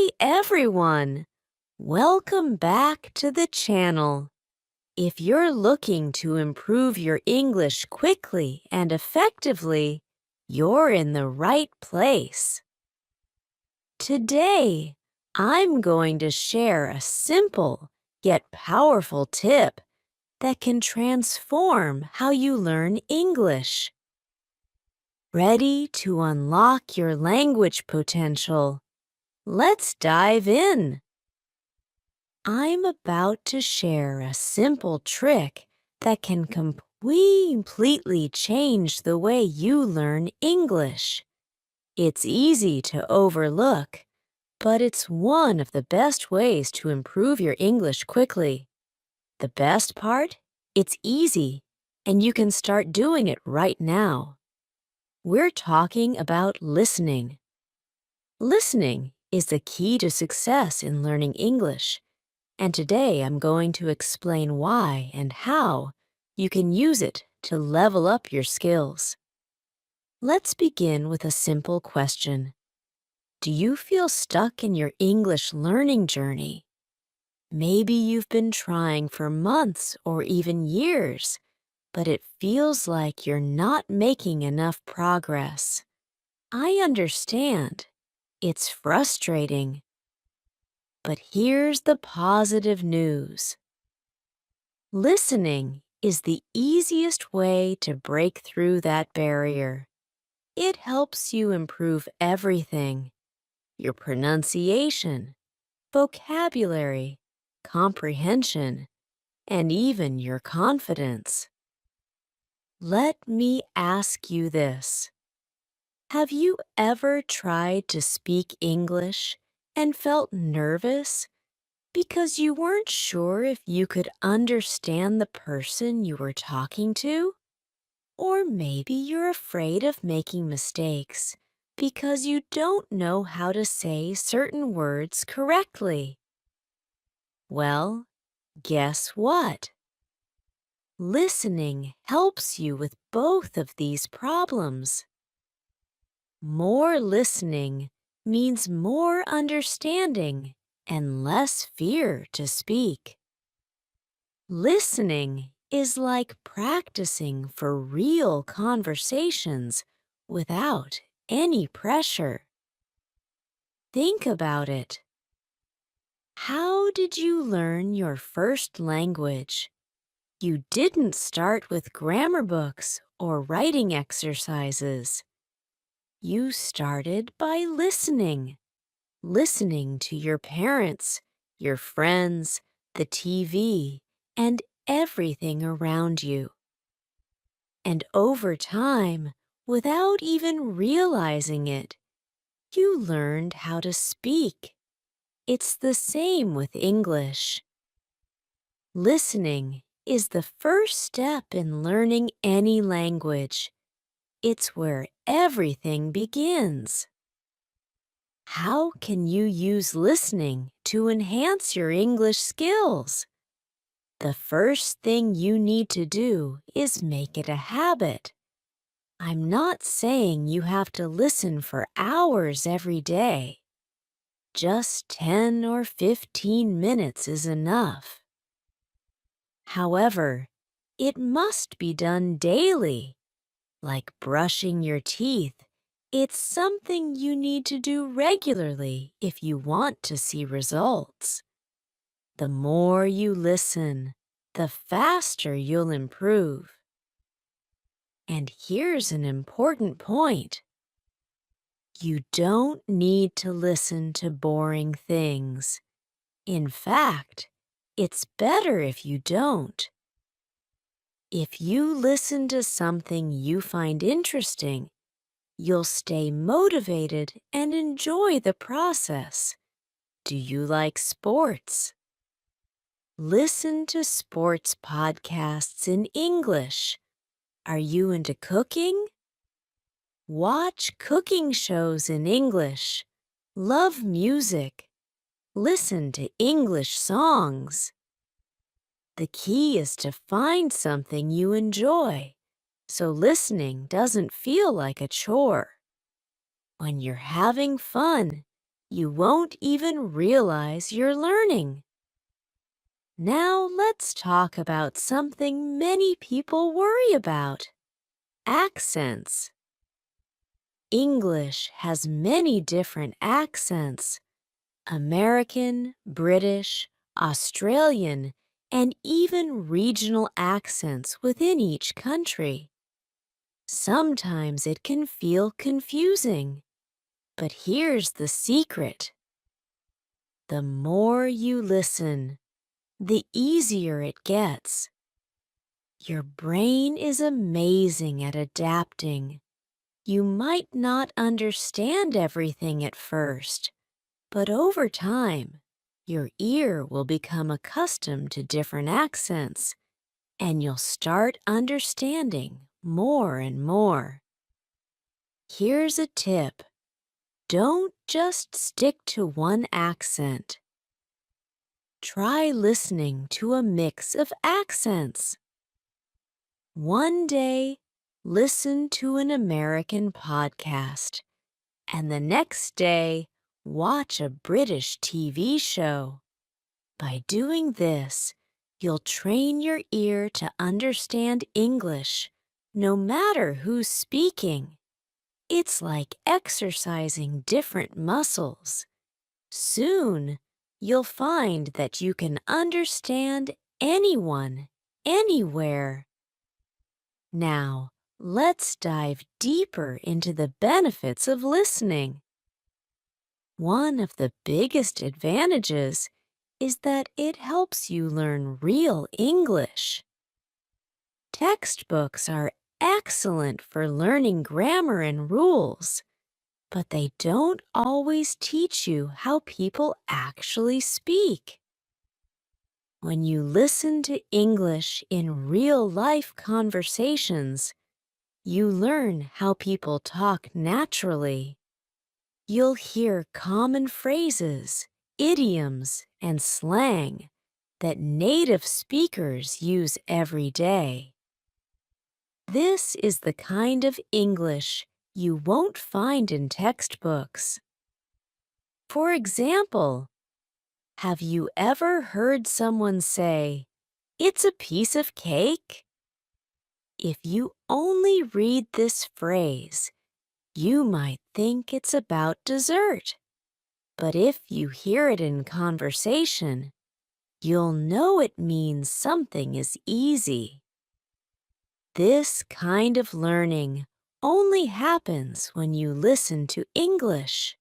Hey everyone! Welcome back to the channel. If you're looking to improve your English quickly and effectively, you're in the right place. Today, I'm going to share a simple yet powerful tip that can transform how you English. English. Ready to unlock your language potential? Let's dive in. I'm about to share a simple trick that can completely change the way you learn English. It's easy to overlook, but it's one of the best ways to improve your English quickly. The best part? It's easy, and you can start doing it right now. We're talking about listening. Listening is the key to success in learning English. And today I'm going to explain why and how you can use it to level up your skills. Let's begin with a simple question. Do you feel stuck in your English learning journey? Maybe you've been trying for months or even years, but it feels like you're not making enough progress. I understand. It's frustrating. But here's the positive news. Listening is the easiest way to break through that barrier. It helps you improve everything: your pronunciation, vocabulary, comprehension, and even your confidence. Let me ask you this. Have you ever tried to speak English and felt nervous because you weren't sure if you could understand the person you were talking to? Or maybe you're afraid of making mistakes because you don't know how to say certain words correctly. Well, guess what? Listening helps you with both of these problems. More listening means more understanding and less fear to speak. Listening is like practicing for real conversations without any pressure. Think about it. How did you learn your first language? You didn't start with grammar books or writing exercises. You started by listening. Listening to your parents, your friends, the TV, and everything around you. And over time, without even realizing it, you learned how to speak. It's the same with English. Listening is the first step in learning any language. It's where everything begins. How can you use listening to enhance your English skills? The first thing you need to do is make it a habit. I'm not saying you have to listen for hours every day. Just 10 or 15 minutes is enough. However, it must be done daily. Like brushing your teeth, it's something you need to do regularly if you want to see results. The more you listen, the faster you'll improve. And here's an important point. You don't need to listen to boring things. In fact, it's better if you don't. If you listen to something you find interesting, you'll stay motivated and enjoy the process. Do you like sports? Listen to sports podcasts in English. Are you into cooking? Watch cooking shows in English. Love music. Listen to English songs. The key is to find something you enjoy, so listening doesn't feel like a chore. When you're having fun, You won't even realize you're learning. Now let's talk about something many people worry about: accents. English has many different accents: American, British, Australian, and even regional accents within each country. Sometimes it can feel confusing, but here's the secret. The more you listen, the easier it gets. Your brain is amazing at adapting. You might not understand everything at first, but over time, your ear will become accustomed to different accents, and you'll start understanding more and more. Here's a tip. Don't just stick to one accent. Try listening to a mix of accents. One day, listen to an American podcast, and the next day, watch a British TV show. By doing this, you'll train your ear to understand English, no matter who's speaking. It's like exercising different muscles. Soon, you'll find that you can understand anyone, anywhere. Now, let's dive deeper into the benefits of listening. One of the biggest advantages is that it helps you learn real English. Textbooks are excellent for learning grammar and rules, but they don't always teach you how people actually speak. When you listen to English in real-life conversations, you learn how people talk naturally. You'll hear common phrases, idioms, and slang that native speakers use every day. This is the kind of English you won't find in textbooks. For example, have you ever heard someone say, "It's a piece of cake"? If you only read this phrase, you might think it's about dessert. But if you hear it in conversation, you'll know it means something is easy. This kind of learning only happens when you listen to English.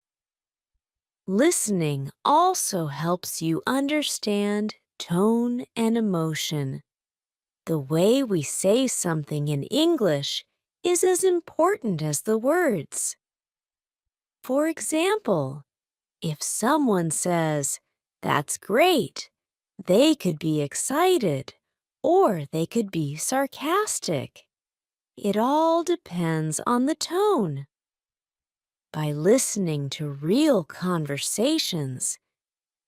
Listening also helps you understand tone and emotion. The way we say something in English is as important as the words. For example, if someone says, "That's great," they could be excited or they could be sarcastic. It all depends on the tone. By listening to real conversations,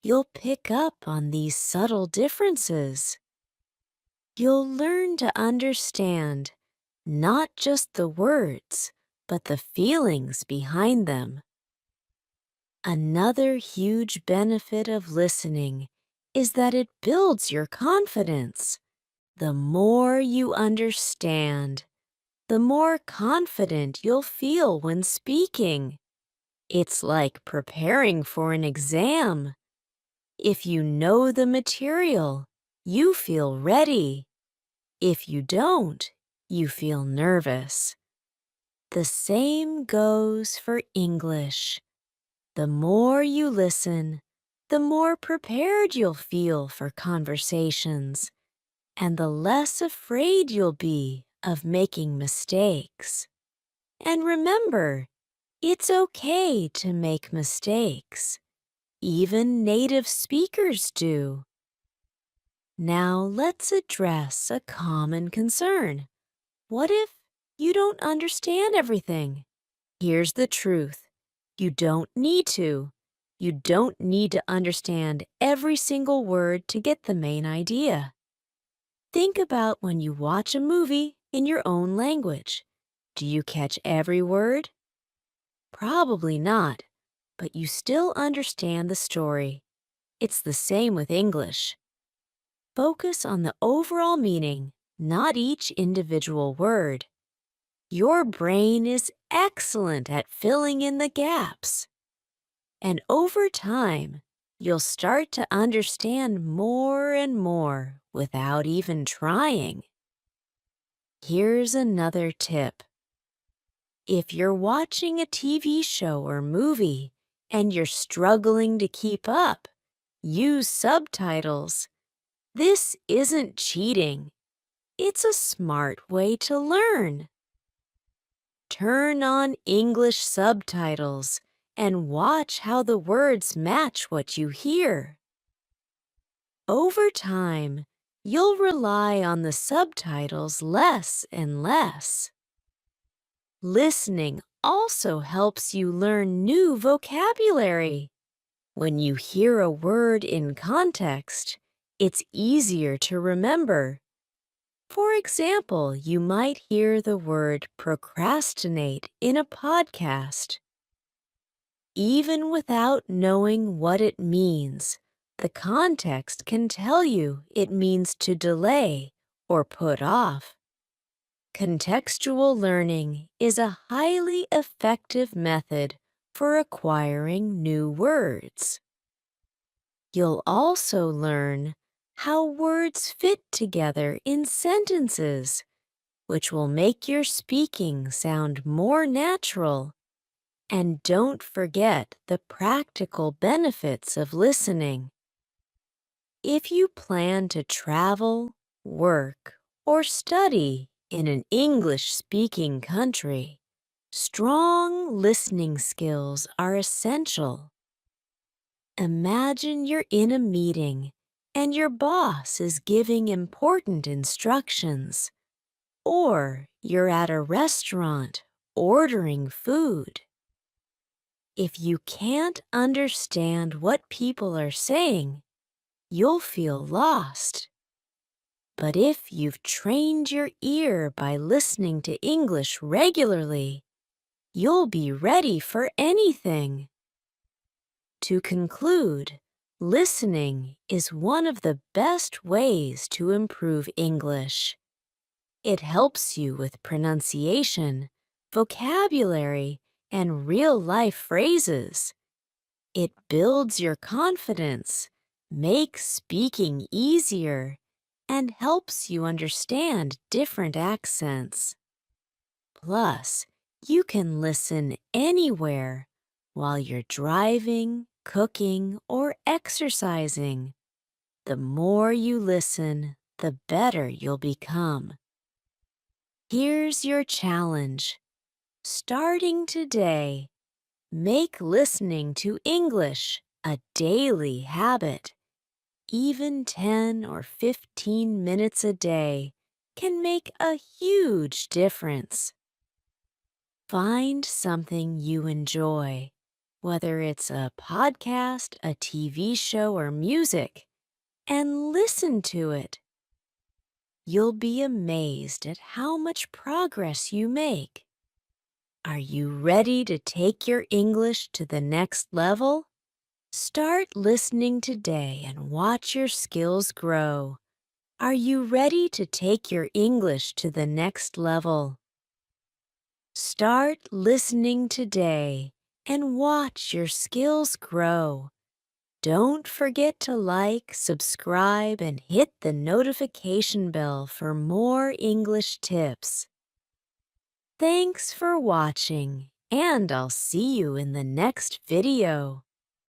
you'll pick up on these subtle differences. You'll learn to understand not just the words, but the feelings behind them. Another huge benefit of listening is that it builds your confidence. The more you understand, the more confident you'll feel when speaking. It's like preparing for an exam. If you know the material, you feel ready. If you don't, you feel nervous. The same goes for English. The more you listen, the more prepared you'll feel for conversations, and the less afraid you'll be of making mistakes. And remember, it's okay to make mistakes. Even native speakers do. Now let's address a common concern. What if you don't understand everything? Here's the truth. You don't need to. You don't need to understand every single word to get the main idea. Think about when you watch a movie in your own language. Do you catch every word? Probably not, but you still understand the story. It's the same with English. Focus on the overall meaning, not each individual word. Your brain is excellent at filling in the gaps. And over time, you'll start to understand more and more without even trying. Here's another tip. If you're watching a TV show or movie and you're struggling to keep up, use subtitles. This isn't cheating. It's a smart way to learn. Turn on English subtitles and watch how the words match what you hear. Over time, you'll rely on the subtitles less and less. Listening also helps you learn new vocabulary. When you hear a word in context, it's easier to remember. For example, you might hear the word procrastinate in a podcast. Even without knowing what it means, the context can tell you it means to delay or put off. Contextual learning is a highly effective method for acquiring new words. You'll also learn how words fit together in sentences, which will make your speaking sound more natural. And don't forget the practical benefits of listening. If you plan to travel, work, or study in an English-speaking country, strong listening skills are essential. Imagine you're in a meeting and your boss is giving important instructions, or you're at a restaurant ordering food. If you can't understand what people are saying, you'll feel lost. But if you've trained your ear by listening to English regularly, you'll be ready for anything. To conclude, listening is one of the best ways to improve English. It helps you with pronunciation, vocabulary, and real-life phrases. It builds your confidence, makes speaking easier, and helps you understand different accents. Plus, you can listen anywhere while you're driving, cooking, or exercising. The more you listen, the better you'll become. Here's your challenge. Starting today, make listening to English a daily habit. Even 10 or 15 minutes a day can make a huge difference. Find something you enjoy, whether it's a podcast, a TV show, or music, and listen to it. You'll be amazed at how much progress you make. Are you ready to take your English to the next level? Start listening today and watch your skills grow. Are you ready to take your English to the next level? Start listening today and watch your skills grow. Don't forget to like, subscribe, and hit the notification bell for more English tips. Thanks for watching, and I'll see you in the next video.